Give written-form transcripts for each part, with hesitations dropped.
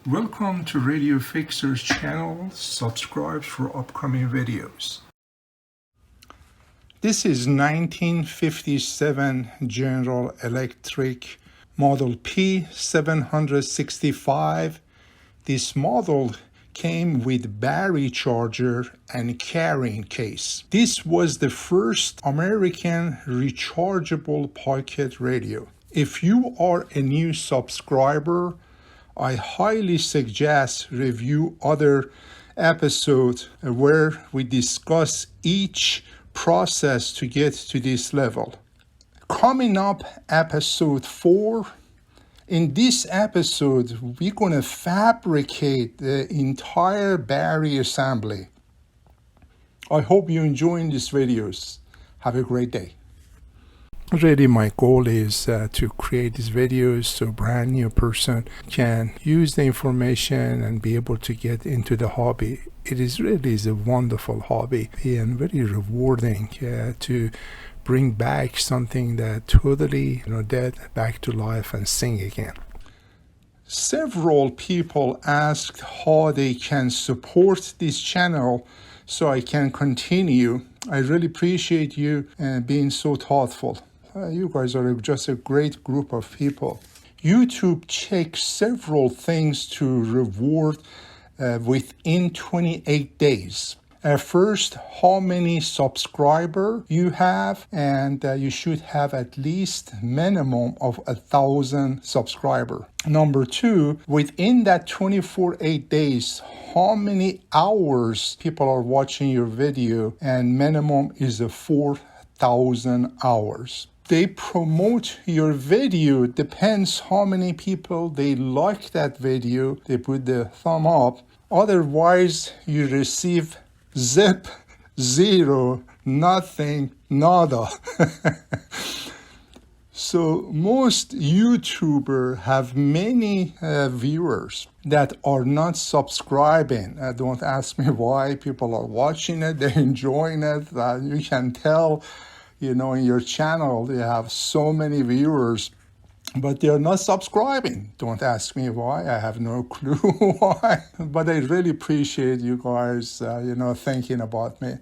Welcome to Radio Fixer's channel. Subscribe for upcoming videos. This is 1957 General Electric Model P765. This model came with battery charger and carrying case. This was the first American rechargeable pocket radio. If you are a new subscriber, I highly suggest review other episodes where we discuss each process to get to this level. Coming up, episode 4. In this episode, we're going to fabricate the entire battery assembly. I hope you're enjoying these videos. Have a great day. Really, my goal is to create these videos so a brand new person can use the information and be able to get into the hobby. It is really a wonderful hobby and very rewarding to bring back something that totally dead back to life and sing again. Several people asked how they can support this channel so I can continue. I really appreciate you being so thoughtful. You guys are just a great group of people. YouTube checks several things to reward within 28 days. First, how many subscribers you have, and you should have at least minimum of 1,000 subscribers. Number 2, within that 24-8 days, how many hours people are watching your video, and minimum is 4,000 hours. They promote your video, depends how many people they like that video, they put the thumb up. Otherwise, you receive zip, zero, nothing, nada. So most YouTubers have many viewers that are not subscribing. Don't ask me why. People are watching it, they're enjoying it. You can tell, in your channel you have so many viewers, but they're not subscribing. Don't ask me why. I have no clue why. But I really appreciate you guys, thinking about me.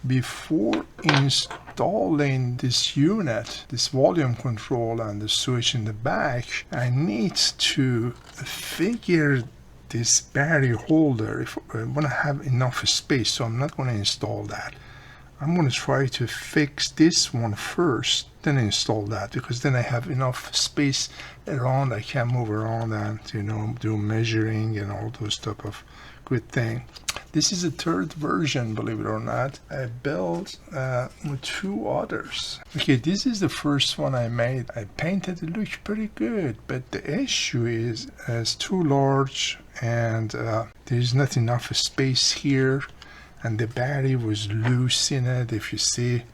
Before installing this unit, this volume control and the switch in the back, I need to figure this battery holder, if I want to have enough space, so I'm not going to install that. I'm going to try to fix this one first, then install that, because then I have enough space around. I can move around and do measuring and all those type of good thing. This is a third version, believe it or not. I built 2 others. Okay, this is the first one I made. I painted it, looks pretty good, but the issue is it's too large and there's not enough space here, and the battery was loose in it. If you see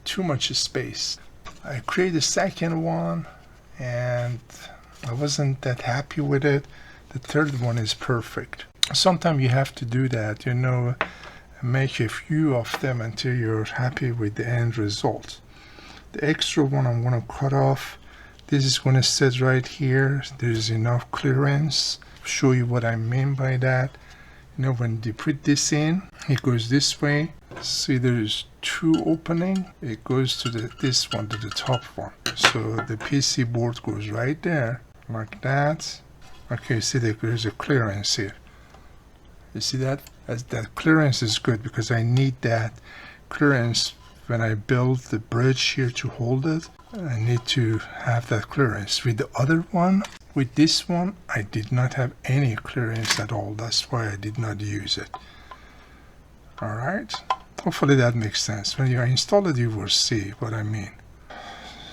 too much space. I created a second one and I wasn't that happy with it. The third one is perfect. Sometimes you have to do that, make a few of them until you're happy with the end result. The extra one I'm going to cut off. This is going to sit right here. There's enough clearance. I'll show you what I mean by that. When you put this in, it goes this way. See, there's 2 opening. It goes to this one, to the top one. So the PC board goes right there, like that. Okay, see, there's a clearance here. You see that? That clearance is good because I need that clearance when I build the bridge here to hold it. I need to have that clearance. With the other one, with this one, I did not have any clearance at all. That's why I did not use it. Alright, hopefully that makes sense. When you install it, you will see what I mean.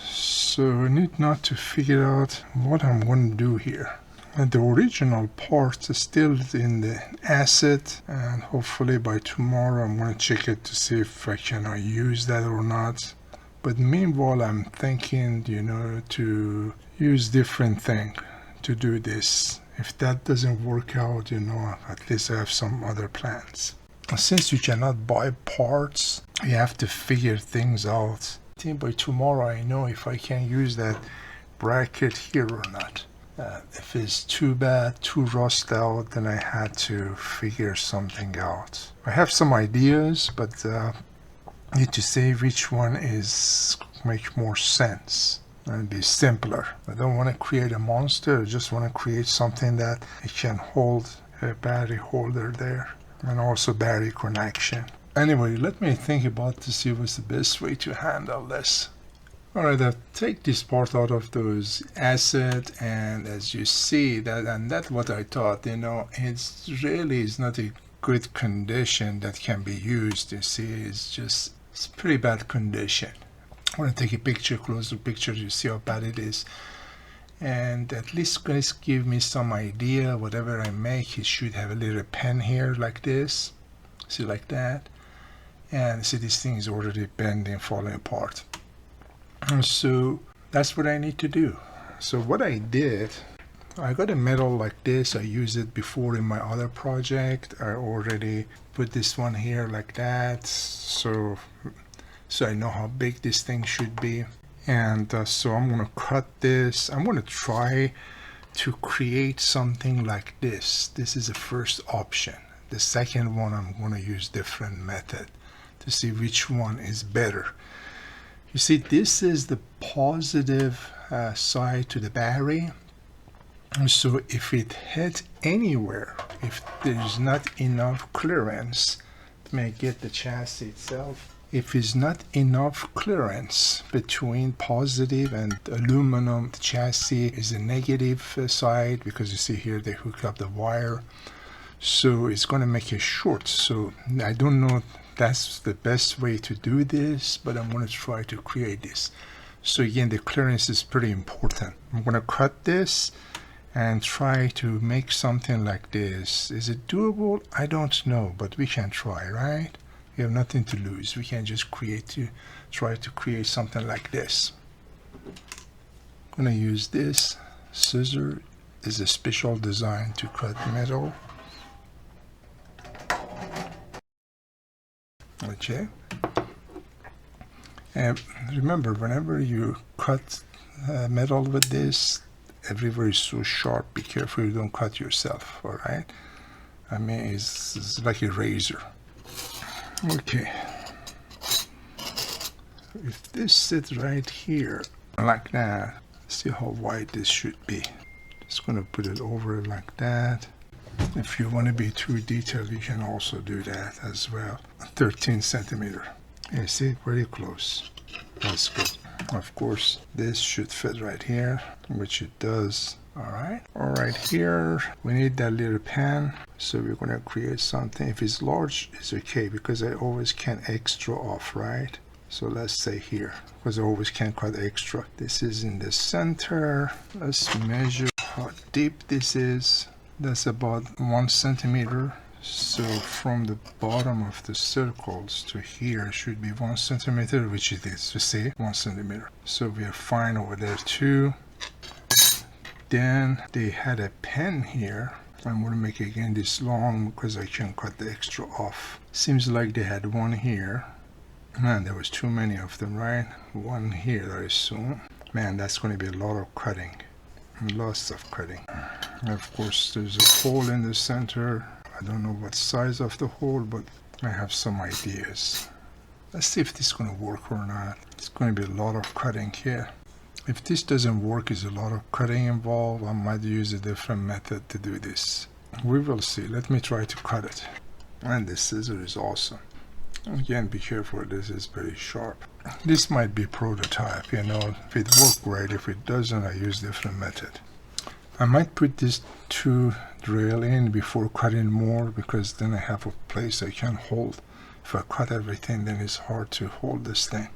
So I need not to figure out what I'm going to do here. And the original part is still in the asset, and hopefully by tomorrow I'm going to check it to see if I can use that or not. But meanwhile, I'm thinking, to use different thing to do this. If that doesn't work out, at least I have some other plans. Since you cannot buy parts, you have to figure things out I think by tomorrow I know if I can use that bracket here or not. If it's too bad, too rust out, then I had to figure something out. I have some ideas, but need to see which one is make more sense and be simpler. I don't want to create a monster. I just want to create something that it can hold a battery holder there and also battery connection. Anyway, let me think about to see what's the best way to handle this. Alright, I'll take this part out of those acid, and as you see that's what I thought, it's really is not a good condition that can be used. You see, it's pretty bad condition. I want to take a picture, closer picture, you see how bad it is. And at least guys give me some idea, whatever I make, it should have a little pen here like this. See, like that. And see, this thing is already bending, falling apart. So that's what I need to do. So what I did, I got a metal like this. I used it before in my other project. I already put this one here like that. So I know how big this thing should be. And so I'm going to cut this. I'm going to try to create something like this. This is the first option. The second one, I'm going to use different method to see which one is better. You see, this is the positive side to the battery. So if it hits anywhere, if there's not enough clearance, let me get the chassis itself. If it's not enough clearance between positive and aluminum, the chassis is a negative side, because you see here they hook up the wire. So it's going to make a short. So I don't know that's the best way to do this, but I'm going to try to create this. So again, the clearance is pretty important. I'm going to cut this and try to make something like this. Is it doable? I don't know, but we can try, right? We have nothing to lose. We can just try to create something like this. I'm going to use this scissor. Is a special design to cut metal. Okay, and remember, whenever you cut metal with this, everywhere is so sharp. Be careful you don't cut yourself. All right, I mean it's like a razor. Okay, if this sits right here like that, see how wide this should be. Just gonna put it over like that. If you want to be too detailed, you can also do that as well. 13 centimeter. You see, very close. That's good. Of course, this should fit right here, which it does. All right, here we need that little pen. So we're going to create something. If it's large, it's okay, because I always can extra off, right? So let's say here, because I always can cut extra. This is in the center. Let's measure how deep this is. That's about 1 centimeter. So from the bottom of the circles to here should be 1 centimeter, which it is. You see, 1 centimeter. So we are fine over there too. Then they had a pen here. I'm going to make again this long because I can cut the extra off. Seems like they had one here. Man, there was too many of them, right? One here, I assume. Man, that's going to be a lot of cutting. Lots of cutting. And of course, there's a hole in the center. I don't know what size of the hole, but I have some ideas. Let's see if this is going to work or not. It's going to be a lot of cutting here. If this doesn't work, there's a lot of cutting involved. I might use a different method to do this. We will see. Let me try to cut it. And this scissor is awesome. Again, be careful, this is very sharp. This might be prototype, you know, if it works right. If it doesn't, I use different method. I might put this 2 drill in before cutting more, because then I have a place I can hold. If I cut everything, then it's hard to hold this thing.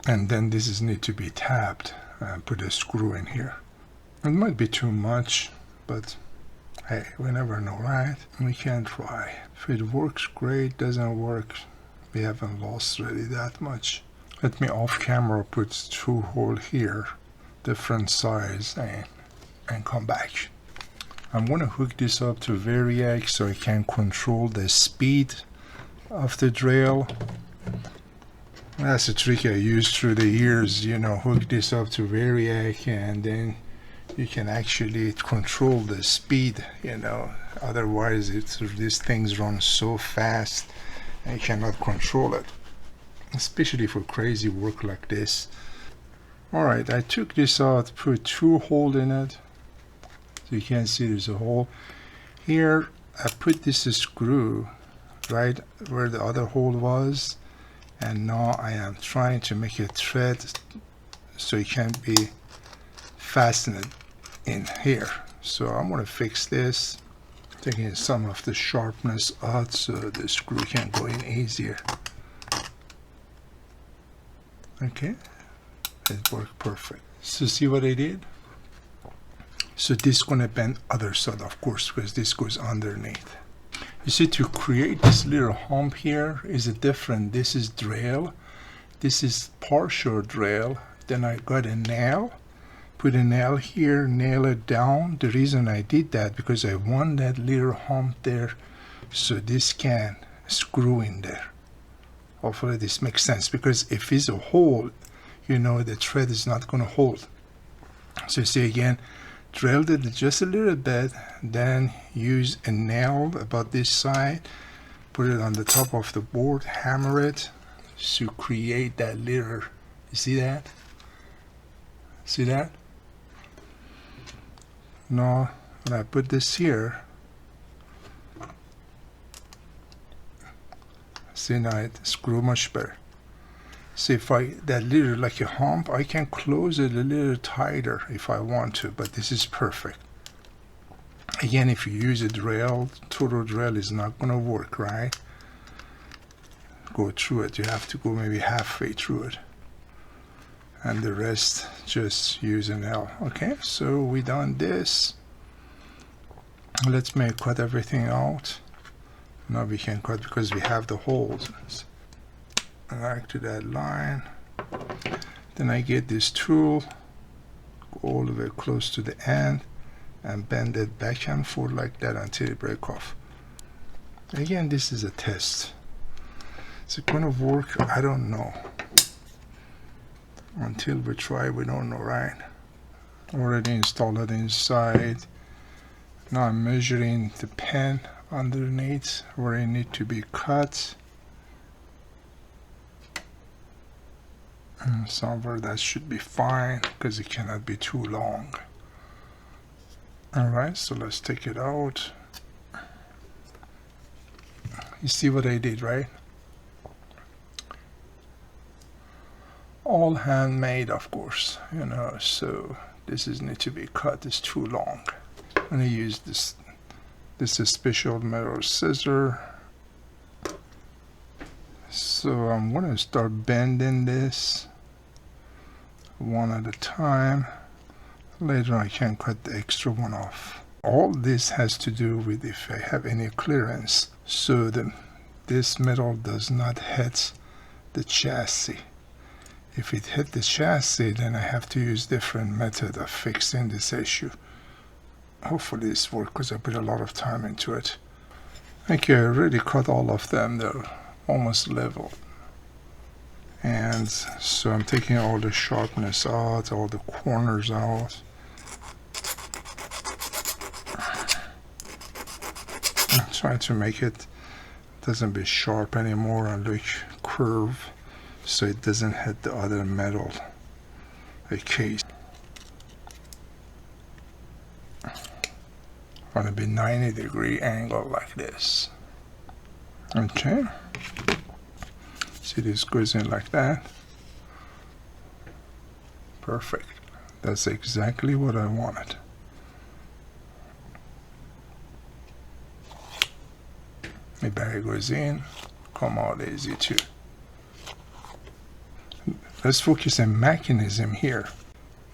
And then this is need to be tapped and put a screw in here. It might be too much, but hey, we never know, right? We can try. If it works great, doesn't work, we haven't lost really that much. Let me off camera put 2 holes here, different size, and come back. I'm going to hook this up to Variac so I can control the speed of the drill. That's a trick I used through the years, you know, hook this up to Variac and then you can actually control the speed, you know, otherwise these things run so fast and you cannot control it, especially for crazy work like this. Alright, I took this out, put 2 holes in it, so you can see there's a hole. Here I put this screw right where the other hole was, and now I am trying to make a thread so it can be fastened in here. So I'm going to fix this, taking some of the sharpness out so the screw can go in easier. Okay, it worked perfect. So see what I did? So this is going to bend other side, of course, because this goes underneath. You see, to create this little hump here is a different. This is drill, this is partial drill. Then I got a nail, put a nail here, nail it down. The reason I did that because I want that little hump there so this can screw in there. Hopefully this makes sense, because if it's a hole, you know, the thread is not going to hold. So you see again, drilled it just a little bit, then use a nail about this side, put it on the top of the board, hammer it to create that little, you see that? See that? Now when I put this here, see, now it screw much better. See, if that little like a hump, I can close it a little tighter if I want to, but this is perfect. Again, if you use a drill, total drill is not going to work, right? Go through it. You have to go maybe halfway through it. And the rest, just use an L. Okay, so we done this. Let's cut everything out. Now we can cut because we have the holes. Back to that line. Then I get this tool, go all the way close to the end and bend it back and forth like that until it breaks off. Again, this is a test. Is it going to work? I don't know. Until we try, we don't know, right? Already installed it inside. Now I'm measuring the pen underneath where it needs to be cut. And somewhere that should be fine because it cannot be too long. Alright, so let's take it out. You see what I did, right? All handmade, of course, you know, so this is need to be cut, it's too long. I'm going to use this is special metal scissor. So I'm going to start bending this one at a time. Later I can cut the extra one off. All this has to do with if I have any clearance, so this metal does not hit the chassis. If it hit the chassis, then I have to use different method of fixing this issue. Hopefully this works because I put a lot of time into it. Okay, I already cut all of them. They're almost level. And so I'm taking all the sharpness out, all the corners out. I'm trying to make it doesn't be sharp anymore and look curved so it doesn't hit the other metal, the case. Want to be 90-degree angle like this. Okay. See, this goes in like that. Perfect. That's exactly what I wanted. The bag goes in, come out easy too. Let's focus on mechanism here.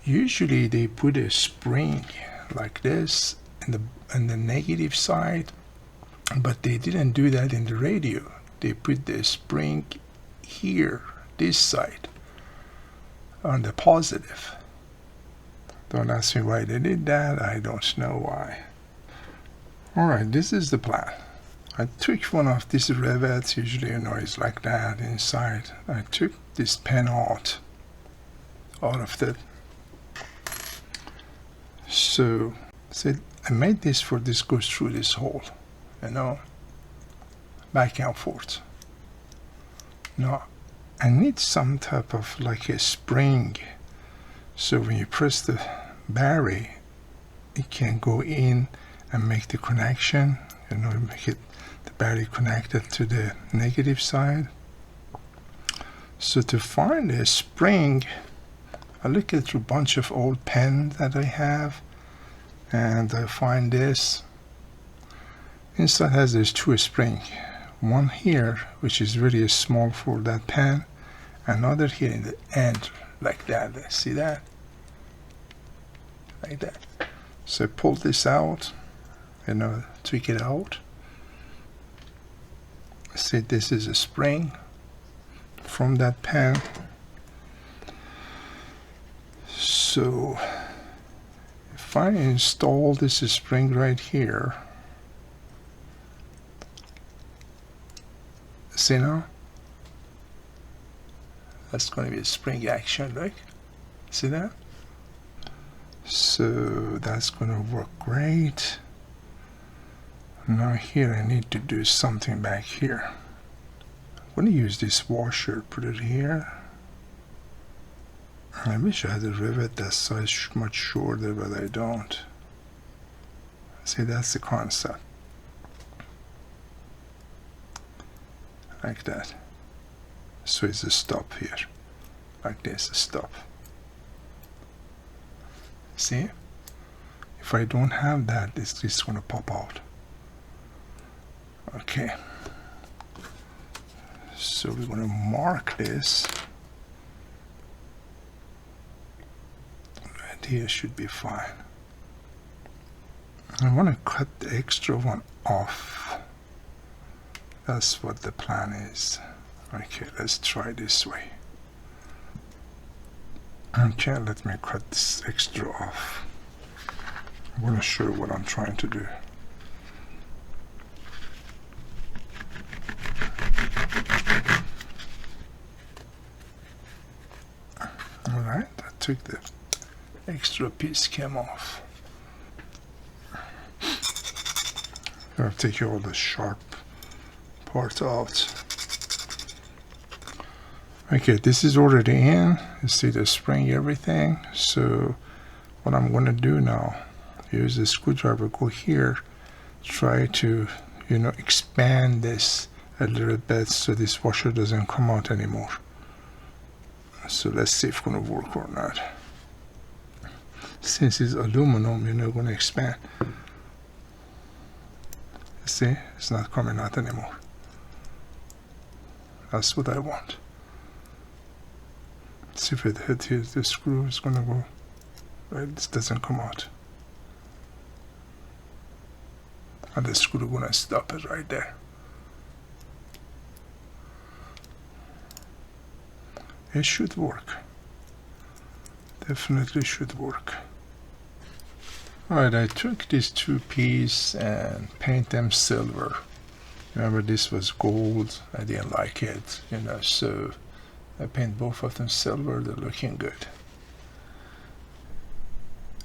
Usually they put a spring like this in the negative side, but they didn't do that in the radio. They put the spring here, this side, on the positive. Don't ask me why they did that, I don't know why. Alright, this is the plan. I took one of these rivets, usually you know it's like that inside. I took this pen out of the. So I made this for this goes through this hole, you know, back and forth. Now I need some type of like a spring, so when you press the barry, it can go in and make the connection, you know, make it the barry connected to the negative side. So to find a spring, I look at through a bunch of old pens that I have, and I find this. Inside has these two springs. One here, which is really small for that pen, another here in the end, like that. See that? Like that. So I pull this out, you know, tweak it out. See, this is a spring from that pen. So if I install this spring right here, see now? That's going to be a spring action, right? See that? So that's going to work great. Now here I need to do something back here. I'm going to use this washer, put it here. I wish I had a rivet that size much shorter, but I don't. See, that's the concept. Like that. So it's a stop here. Like this, a stop. See? If I don't have that, it's just going to pop out. Okay. So we're going to mark this. Right here should be fine. I want to cut the extra one off. That's what the plan is. Okay, let's try this way. Okay, let me cut this extra off. I'm going to show what I'm trying to do. Alright, I took the extra piece, came off. I'll take all the sharp part out. Okay, this is already in. You see the spring, everything. So what I'm going to do now, use the screwdriver, go here, try to, you know, expand this a little bit so this washer doesn't come out anymore. So let's see if it's going to work or not. Since it's aluminum, you're not going to expand. See, it's not coming out anymore. That's what I want. See if it hits here, the screw is going to go. Right, this doesn't come out. And the screw is going to stop it right there. It should work. Definitely should work. Alright, I took these two pieces and paint them silver. Remember, this was gold. I didn't like it, you know, so I paint both of them silver. They're looking good.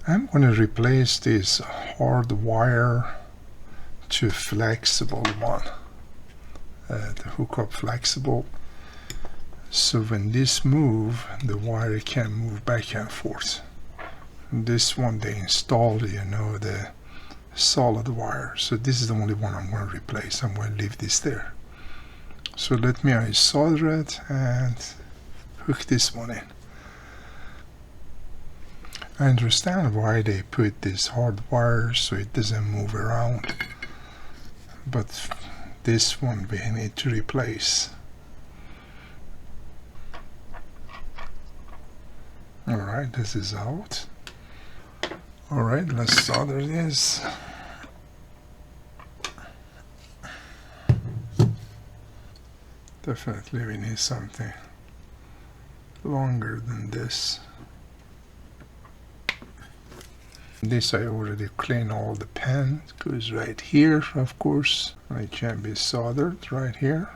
I'm going to replace this hard wire to flexible one. The hookup flexible. So when this move, the wire can move back and forth. This one they installed, you know, the solid wire. So this is the only one I'm going to replace. I'm going to leave this there. So let me solder it and hook this one in. I understand why they put this hard wire so it doesn't move around. But this one we need to replace. Alright, this is out. Alright, let's solder this. Definitely we need something longer than this. This I already cleaned all the pen. It goes right here, of course. It can be soldered right here.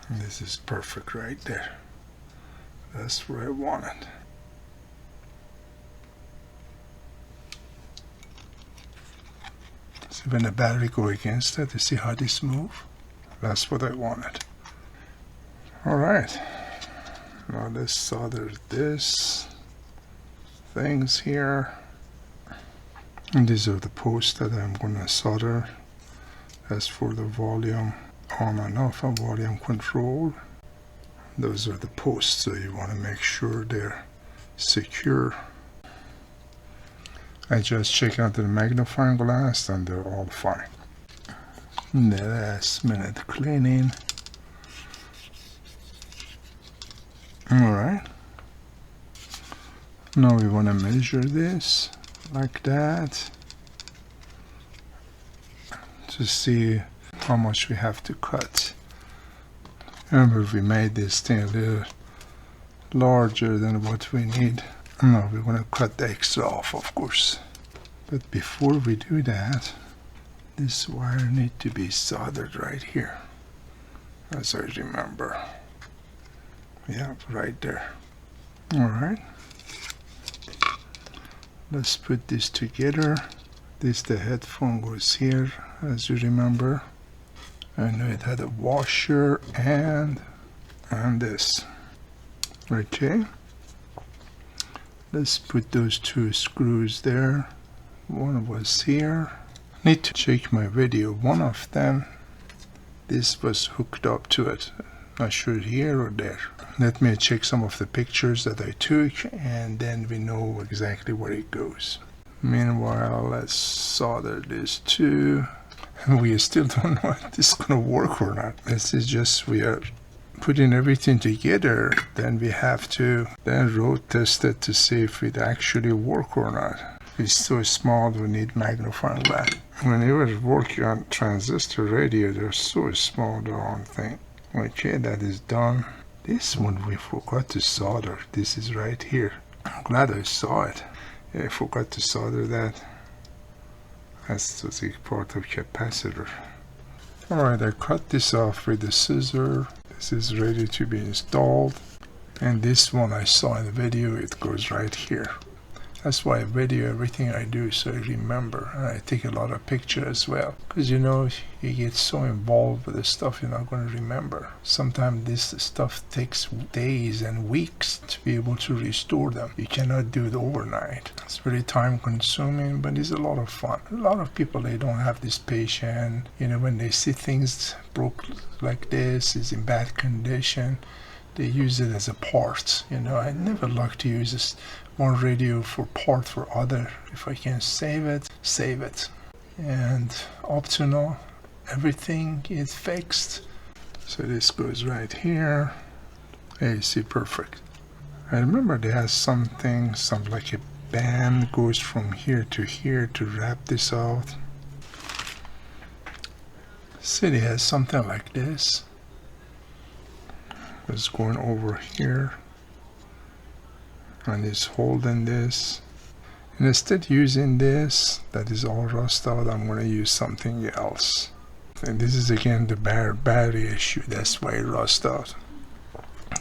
And this is perfect right there. That's where I want it. See, when the battery go against it, you see how this move? That's what I wanted. Alright. Now let's solder this things here. And these are the posts that I'm gonna solder. As for the volume on and off and volume control, those are the posts, so you want to make sure they're secure. I just check out the magnifying glass and they're all fine. The last minute cleaning. Alright. Now we want to measure this like that to see how much we have to cut. Remember, we made this thing a little larger than what we need. Now we're going to cut the extra off, of course. But before we do that, this wire needs to be soldered right here, as I remember. Yeah, right there. Alright. Let's put this together. The headphone goes here, as you remember. I know it had a washer and this. Okay. Let's put those two screws there. One was here. Need to check my video. One of them, this was hooked up to it. Not sure here or there. Let me check some of the pictures that I took, and then we know exactly where it goes. Meanwhile, let's solder this too. We still don't know if this is gonna work or not. This is just, we are putting everything together, then we have to then road test it to see if it actually work or not. It's so small, we need magnifying glass. When you were working on transistor radio, they're so small, the whole thing. Okay, that is done. This one we forgot to solder. This is right here. I'm glad I saw it. Yeah, I forgot to solder that. That's the part of capacitor. Alright, I cut this off with the scissor. This is ready to be installed. And this one I saw in the video, it goes right here. That's why I video everything I do, so I remember. And I take a lot of pictures as well. Because you know, you get so involved with the stuff you're not going to remember. Sometimes this stuff takes days and weeks to be able to restore them. You cannot do it overnight. It's very time consuming, but it's a lot of fun. A lot of people, they don't have this patience. You know, when they see things broke like this, is in bad condition, they use it as a part. You know, I never like to use this one radio for part for other. If I can save it, save it. And up to now, everything is fixed. So this goes right here. Hey, see, perfect. I remember they had something like a band goes from here to wrap this out. See, they had something like this. It's going over here. And it's holding this. And instead using this, that is all rust out, I'm going to use something else. And this is again the battery issue, that's why it rust out.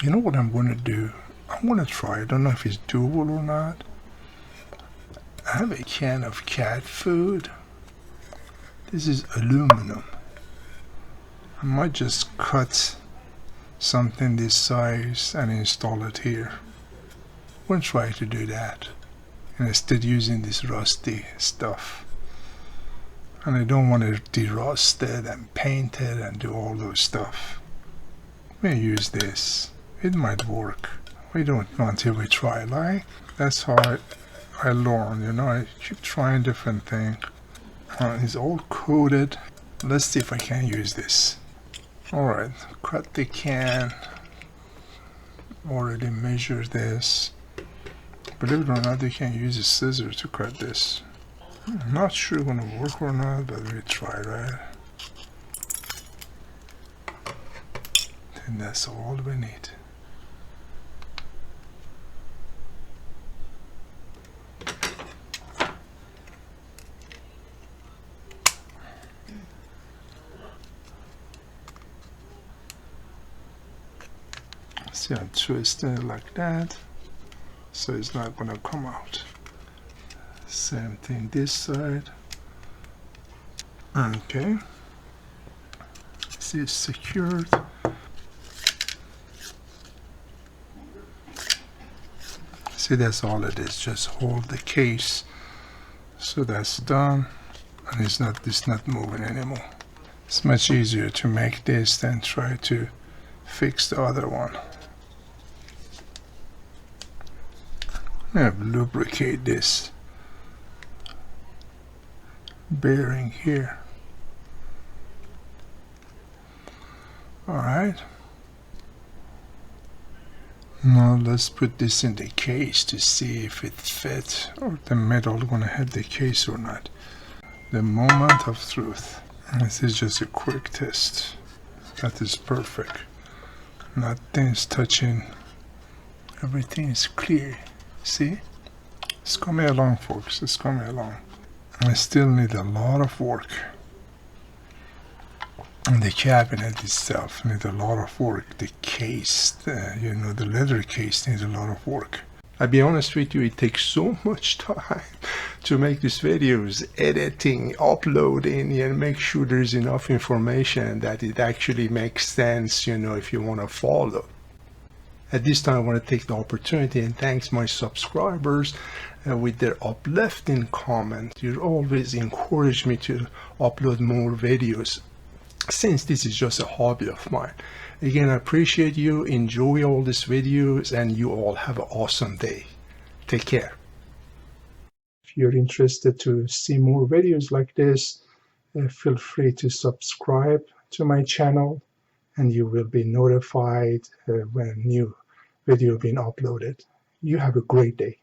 You know what I'm going to do? I'm going to try, I don't know if it's doable or not. I have a can of cat food. This is aluminum. I might just cut something this size and install it here. I'm going to try to do that. And instead using this rusty stuff. And I don't want to de-rust it and paint it and do all those stuff. I'm going to use this. It might work. We don't know until we try. Like, that's how I learn, you know. I keep trying different things. It's all coated. Let's see if I can use this. Alright, cut the can. Already measured this. Believe it or not, you can use a scissor to cut this. I'm not sure it's gonna work or not, but we try, right? And that's all we need. See, I'm twisting it like that, so it's not gonna come out. Same thing this side. Okay. See, it's secured. See, that's all it is. Just hold the case. So that's done, and it's not moving anymore. It's much easier to make this than try to fix the other one. I'm gonna lubricate this bearing here. All right. Now let's put this in the case to see if it fits, or the metal gonna hit the case or not. The moment of truth. This is just a quick test. That is perfect. Nothing is touching. Everything is clear. See? It's coming along, folks. It's coming along. I still need a lot of work. And the cabinet itself needs a lot of work. The case, the leather case needs a lot of work. I'll be honest with you, it takes so much time to make these videos, editing, uploading, and make sure there's enough information that it actually makes sense, if you want to follow. At this time, I want to take the opportunity and thank my subscribers with their uplifting comments. You always encourage me to upload more videos, since this is just a hobby of mine. Again, I appreciate you. Enjoy all these videos, and you all have an awesome day. Take care. If you're interested to see more videos like this, feel free to subscribe to my channel, and you will be notified when a new video being uploaded. You have a great day.